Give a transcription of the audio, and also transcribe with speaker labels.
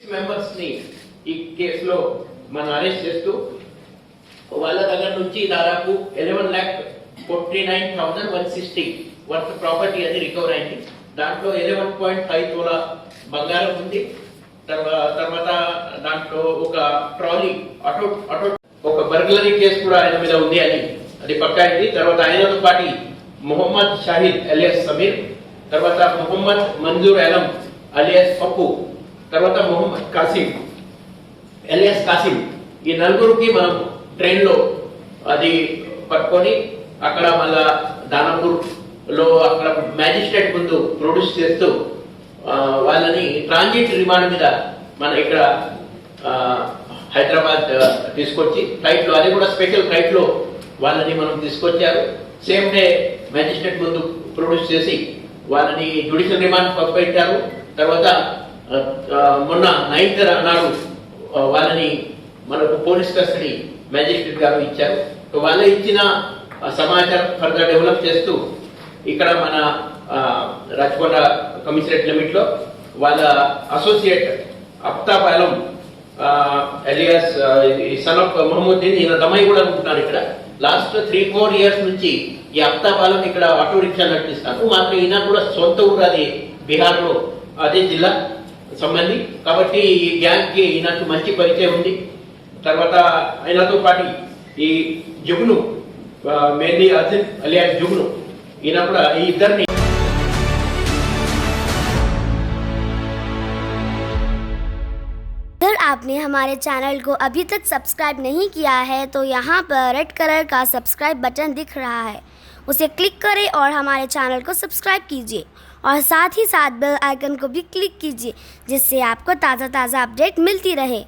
Speaker 1: Members ని ఈ కేసులో మనం అరెస్ట్ చేస్తూ వాళ్ళ దగ్గర నుంచి దాదాపు 11,49,160 వర్త్ ప్రాపర్టీ అది రికవర్ అయింది. దాంట్లో 11.5 తోల బంగారం ఉంది. తర్వాత దాంట్లో ఒక ట్రాలీ ఆటో ఒక బర్గ్లరీ కేసు కూడా ఆయన మీద ఉంది అని అది పక్కా అయింది. తర్వాత ఆయనతో పాటు మొహమ్మద్ షాహిద్ అలియాస్ సమీర్, తర్వాత మొహమ్మద్ మంజూర్ ఆలం అలియాస్ పప్పు, తర్వాత మొహమ్మద్ కాసిం ఎలియాస్ కాసిం, ఈ నలుగురికి మనం ట్రైన్లో అది పట్టుకొని అక్కడ మళ్ళా దానాపూర్ లో అక్కడ మ్యాజిస్ట్రేట్ ముందు ప్రొడ్యూస్ చేస్తూ వాళ్ళని ట్రాన్జిట్ రిమాండ్ మీద మన ఇక్కడ హైదరాబాద్ తీసుకొచ్చి ఫ్లైట్ లో, అది కూడా స్పెషల్ ఫ్లైట్ లో వాళ్ళని మనం తీసుకొచ్చారు. సేమ్ డే మ్యాజిస్ట్రేట్ ముందు ప్రొడ్యూస్ చేసి వాళ్ళని జ్యుడిషియల్ రిమాండ్ పంపించారు. తర్వాత మొన్న 9th నాడు వాళ్ళని మనకు పోలీస్ కస్టడీ మ్యాజిస్ట్రేట్ గారు ఇచ్చారు. వాళ్ళు ఇచ్చిన సమాచారం ఫర్దర్ డెవలప్ చేస్తూ ఇక్కడ మన రాచకొండ కమిషనరేట్ లిమిట్ లో వాళ్ళ associate Aftab Alam alias son of Mohammaddin, ఈయన దమ్మాయి కూడా ఉంటున్నారు ఇక్కడ. లాస్ట్ 3-4 ఇయర్స్ నుంచి ఈ అఫ్తాబ్ ఆలం ఇక్కడ ఆటో రిక్షా నడిపిస్తాను. మాత్రం ఈయన కూడా సొంత ఊరు అది బీహార్ లో, అదే జిల్లా సంబంధి కాబట్టి ఈ గ్యాంగ్ కి ఈయనకు మంచి పరిచయం ఉంది. తర్వాత ఆయనతో పాటు ఈ జుగ్ను మెహందీ అజిన్ అలియాస్ జుగ్ను, ఈయన కూడా ఈ ఇద్దరిని.
Speaker 2: अगर आपने हमारे चैनल को अभी तक सब्सक्राइब नहीं किया है तो यहाँ पर रेड कलर का सब्सक्राइब बटन दिख रहा है, उसे क्लिक करें और हमारे चैनल को सब्सक्राइब कीजिए और साथ ही साथ बेल आइकन को भी क्लिक कीजिए जिससे आपको ताज़ा अपडेट मिलती रहे।